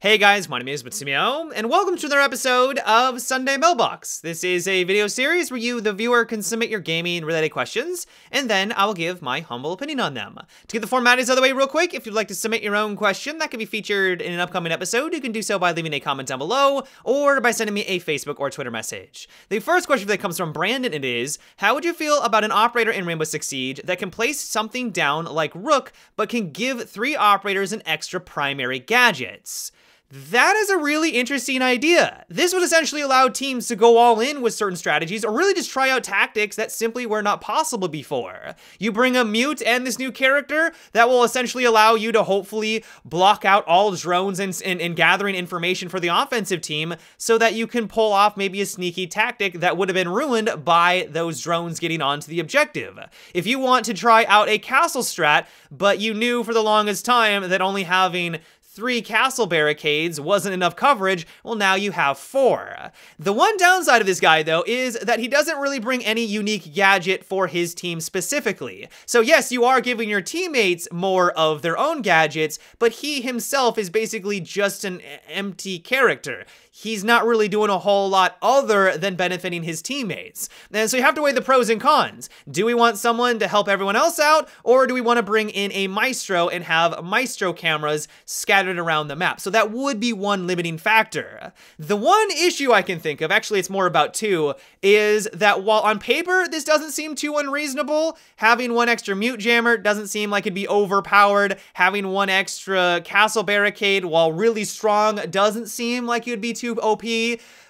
Hey guys, my name is Capitao, and welcome to another episode of Sunday Mailbox. This is a video series where you, the viewer, can submit your gaming-related questions, and then I will give my humble opinion on them. To get the formalities out of the way real quick, if you'd like to submit your own question that could be featured in an upcoming episode, you can do so by leaving a comment down below, or by sending me a Facebook or Twitter message. The first question that comes from Brandon, it is, how would you feel about an operator in Rainbow Six Siege that can place something down like Rook, but can give 3 operators an extra primary gadgets? That is a really interesting idea. This would essentially allow teams to go all in with certain strategies or really just try out tactics that simply were not possible before. You bring a mute and this new character that will essentially allow you to hopefully block out all drones and gathering information for the offensive team so that you can pull off maybe a sneaky tactic that would have been ruined by those drones getting onto the objective. If you want to try out a castle strat, but you knew for the longest time that only having 3 castle barricades wasn't enough coverage, well now you have 4. The one downside of this guy though is that he doesn't really bring any unique gadget for his team specifically. So yes, you are giving your teammates more of their own gadgets, but he himself is basically just an empty character. He's not really doing a whole lot other than benefiting his teammates. And so you have to weigh the pros and cons. Do we want someone to help everyone else out, or do we want to bring in a maestro and have maestro cameras scattered around the map? So that would be one limiting factor. The one issue I can think of, actually it's more about 2, is that while on paper this doesn't seem too unreasonable, having 1 extra mute jammer doesn't seem like it'd be overpowered, having 1 extra castle barricade, while really strong, doesn't seem like it'd be too OP,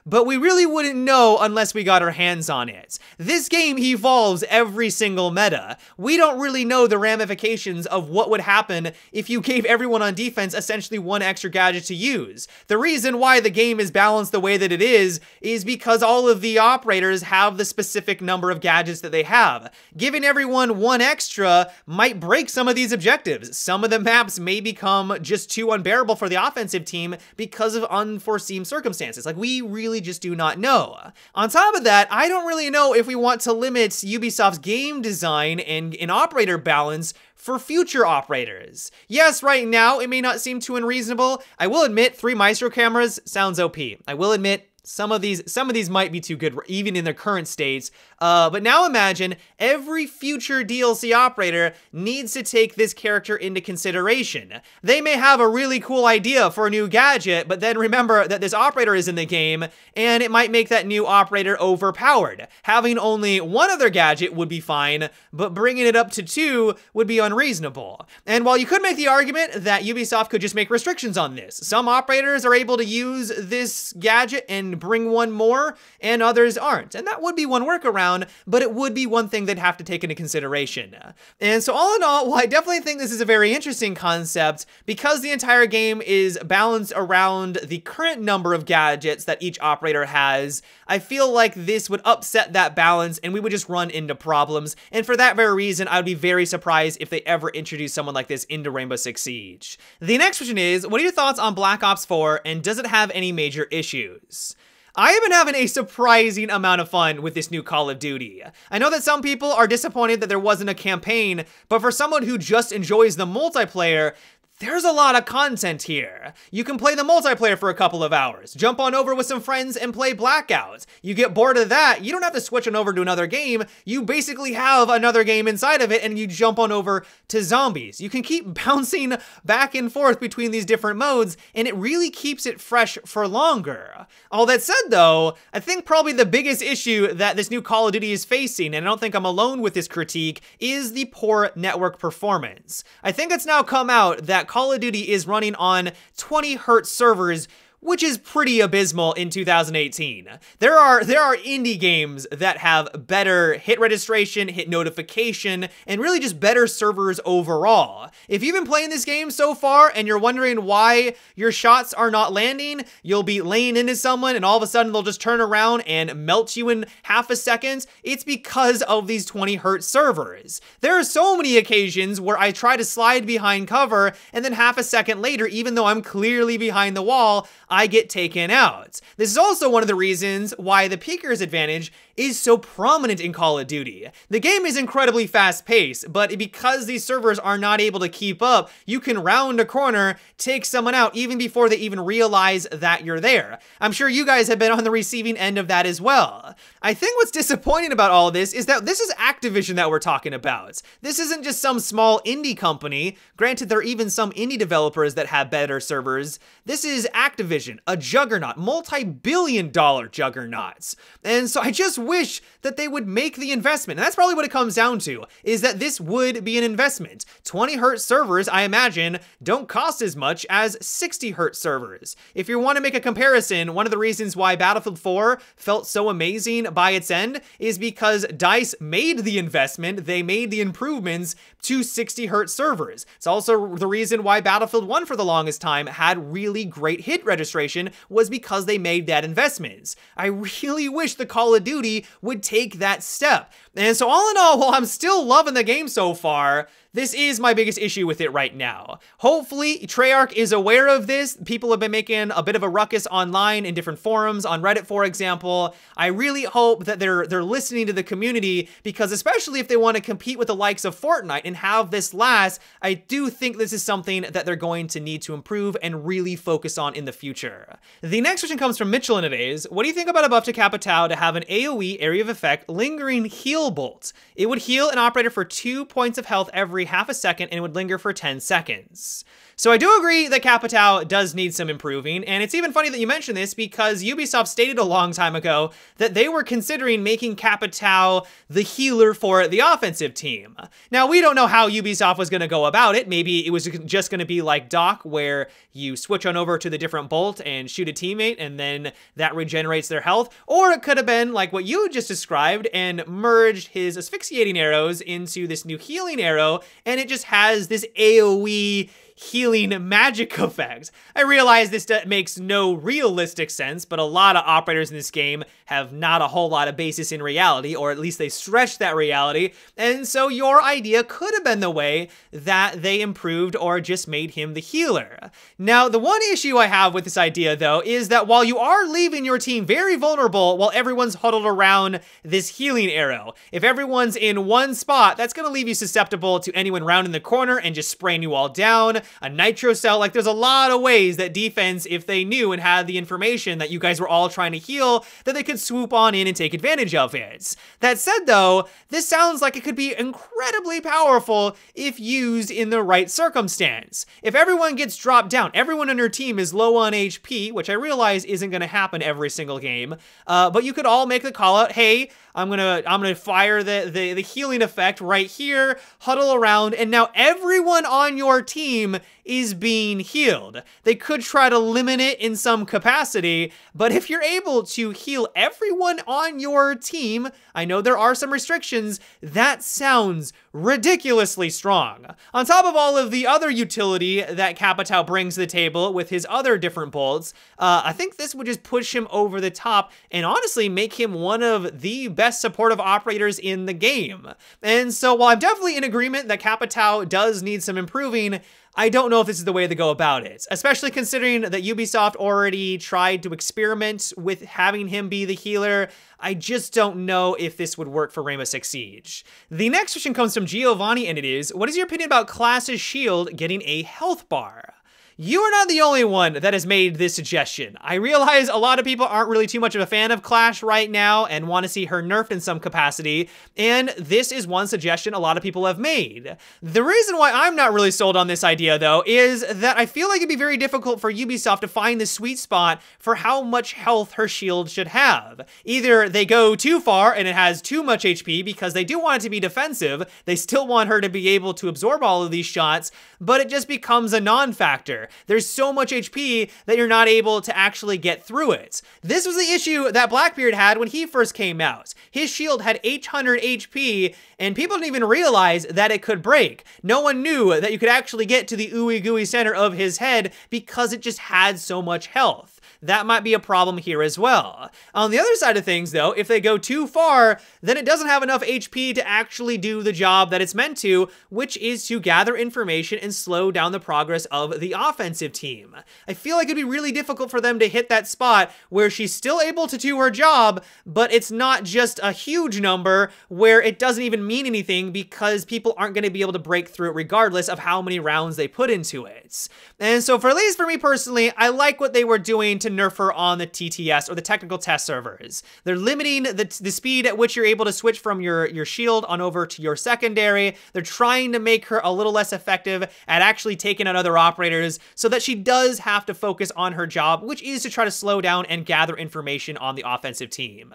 but we really wouldn't know unless we got our hands on it. This game evolves every single meta. We don't really know the ramifications of what would happen if you gave everyone on defense essentially 1 extra gadget to use. The reason why the game is balanced the way that it is because all of the operators have the specific number of gadgets that they have. Giving everyone 1 extra might break some of these objectives. Some of the maps may become just too unbearable for the offensive team because of unforeseen circumstances. Like, we really just do not know. On top of that, I don't really know if we want to limit Ubisoft's game design and operator balance for future operators. Yes, right now it may not seem too unreasonable. I will admit 3 maestro cameras sounds OP. I will admit some of these might be too good even in their current states, but now imagine every future DLC operator needs to take this character into consideration. They may have a really cool idea for a new gadget, but then remember that this operator is in the game, and it might make that new operator overpowered. Having only 1 other gadget would be fine, but bringing it up to 2 would be unreasonable. And while you could make the argument that Ubisoft could just make restrictions on this, some operators are able to use this gadget and bring 1 more, and others aren't. And that would be one workaround, but it would be one thing they'd have to take into consideration. And so all in all, while I definitely think this is a very interesting concept, because the entire game is balanced around the current number of gadgets that each operator has, I feel like this would upset that balance and we would just run into problems. And for that very reason, I would be very surprised if they ever introduce someone like this into Rainbow Six Siege. The next question is, what are your thoughts on Black Ops 4 and does it have any major issues? I have been having a surprising amount of fun with this new Call of Duty. I know that some people are disappointed that there wasn't a campaign, but for someone who just enjoys the multiplayer, there's a lot of content here. You can play the multiplayer for a couple of hours, jump on over with some friends and play Blackout. You get bored of that, you don't have to switch on over to another game. You basically have another game inside of it and you jump on over to Zombies. You can keep bouncing back and forth between these different modes and it really keeps it fresh for longer. All that said though, I think probably the biggest issue that this new Call of Duty is facing, and I don't think I'm alone with this critique, is the poor network performance. I think it's now come out that Call of Duty is running on 20 Hz servers, which is pretty abysmal in 2018. There are indie games that have better hit registration, hit notification, and really just better servers overall. If you've been playing this game so far and you're wondering why your shots are not landing, you'll be laying into someone and all of a sudden they'll just turn around and melt you in half a second, it's because of these 20 Hz servers. There are so many occasions where I try to slide behind cover and then half a second later, even though I'm clearly behind the wall, I get taken out. This is also one of the reasons why the peeker's advantage is so prominent in Call of Duty. The game is incredibly fast-paced, but because these servers are not able to keep up, you can round a corner, take someone out even before they even realize that you're there. I'm sure you guys have been on the receiving end of that as well. I think what's disappointing about all of this is that this is Activision that we're talking about. This isn't just some small indie company. Granted, there are even some indie developers that have better servers. This is Activision, a juggernaut, multi-billion-dollar juggernaut. And so I just wish that they would make the investment. And that's probably what it comes down to, is that this would be an investment. 20 hertz servers, I imagine, don't cost as much as 60 hertz servers. If you want to make a comparison, one of the reasons why Battlefield 4 felt so amazing by its end is because DICE made the investment, they made the improvements to 60 hertz servers. It's also the reason why Battlefield 1 for the longest time had really great hit registration, was because they made that investment. I really wish the Call of Duty would take that step. And so all in all, while I'm still loving the game so far, this is my biggest issue with it right now. Hopefully, Treyarch is aware of this. People have been making a bit of a ruckus online in different forums, on Reddit, for example. I really hope that they're listening to the community, because especially if they want to compete with the likes of Fortnite and have this last, I do think this is something that they're going to need to improve and really focus on in the future. The next question comes from Mitchell in a vase. What do you think about a buff to Capitao to have an AoE area of effect lingering heal bolt? It would heal an operator for 2 points of health every half a second, and it would linger for 10 seconds. So I do agree that Capitao does need some improving, and it's even funny that you mentioned this because Ubisoft stated a long time ago that they were considering making Capitao the healer for the offensive team. Now, we don't know how Ubisoft was going to go about it. Maybe it was just going to be like Doc, where you switch on over to the different bolt and shoot a teammate, and then that regenerates their health. Or it could have been like what you just described and merged his asphyxiating arrows into this new healing arrow, and it just has this AoE healing magic effect. I realize this makes no realistic sense, but a lot of operators in this game have not a whole lot of basis in reality, or at least they stretch that reality, and so your idea could have been the way that they improved or just made him the healer. Now, the one issue I have with this idea, though, is that while you are leaving your team very vulnerable while everyone's huddled around this healing arrow, if everyone's in one spot, that's going to leave you susceptible to anyone rounding the corner and just spraying you all down. A nitro cell, like there's a lot of ways that defense, if they knew and had the information that you guys were all trying to heal, that they could swoop on in and take advantage of it. That said though, this sounds like it could be incredibly powerful if used in the right circumstance. If everyone gets dropped down, everyone on your team is low on HP, which I realize isn't going to happen every single game, but you could all make the call out, hey, I'm gonna fire the healing effect right here, huddle around, and now everyone on your team is being healed. They could try to limit it in some capacity, but if you're able to heal everyone on your team, I know there are some restrictions, that sounds ridiculously strong. On top of all of the other utility that Capitao brings to the table with his other different bolts, I think this would just push him over the top and honestly make him one of the best supportive operators in the game. And so while I'm definitely in agreement that Capitao does need some improving, I don't know if this is the way to go about it, especially considering that Ubisoft already tried to experiment with having him be the healer. I just don't know if this would work for Rainbow Six Siege. The next question comes from Giovanni, and it is, what is your opinion about Clash's shield getting a health bar? You are not the only one that has made this suggestion. I realize a lot of people aren't really too much of a fan of Clash right now and want to see her nerfed in some capacity, and this is one suggestion a lot of people have made. The reason why I'm not really sold on this idea, though, is that I feel like it'd be very difficult for Ubisoft to find the sweet spot for how much health her shield should have. Either they go too far and it has too much HP because they do want it to be defensive, they still want her to be able to absorb all of these shots, but it just becomes a non-factor. There's so much HP that you're not able to actually get through it. This was the issue that Blackbeard had when he first came out. His shield had 800 HP, and people didn't even realize that it could break. No one knew that you could actually get to the ooey gooey center of his head because it just had so much health. That might be a problem here as well. On the other side of things, though, if they go too far, then it doesn't have enough HP to actually do the job that it's meant to, which is to gather information and slow down the progress of the offense. offensive team. I feel like it'd be really difficult for them to hit that spot where she's still able to do her job, but it's not just a huge number where it doesn't even mean anything because people aren't going to be able to break through it regardless of how many rounds they put into it. And so at least for me personally, I like what they were doing to nerf her on the TTS, or the technical test servers. They're limiting the speed at which you're able to switch from your shield on over to your secondary. They're trying to make her a little less effective at actually taking out other operators so that she does have to focus on her job, which is to try to slow down and gather information on the offensive team.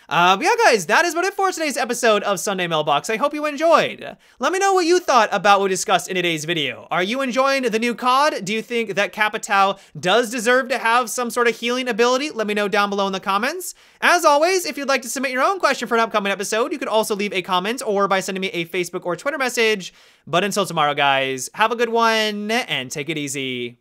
But yeah, guys, that is about it for today's episode of Sunday Mailbox. I hope you enjoyed. Let me know what you thought about what we discussed in today's video. Are you enjoying the new CoD? Do you think that Capitao does deserve to have some sort of healing ability? Let me know down below in the comments. As always, if you'd like to submit your own question for an upcoming episode, you could also leave a comment or by sending me a Facebook or Twitter message. But until tomorrow, guys, have a good one and take it easy.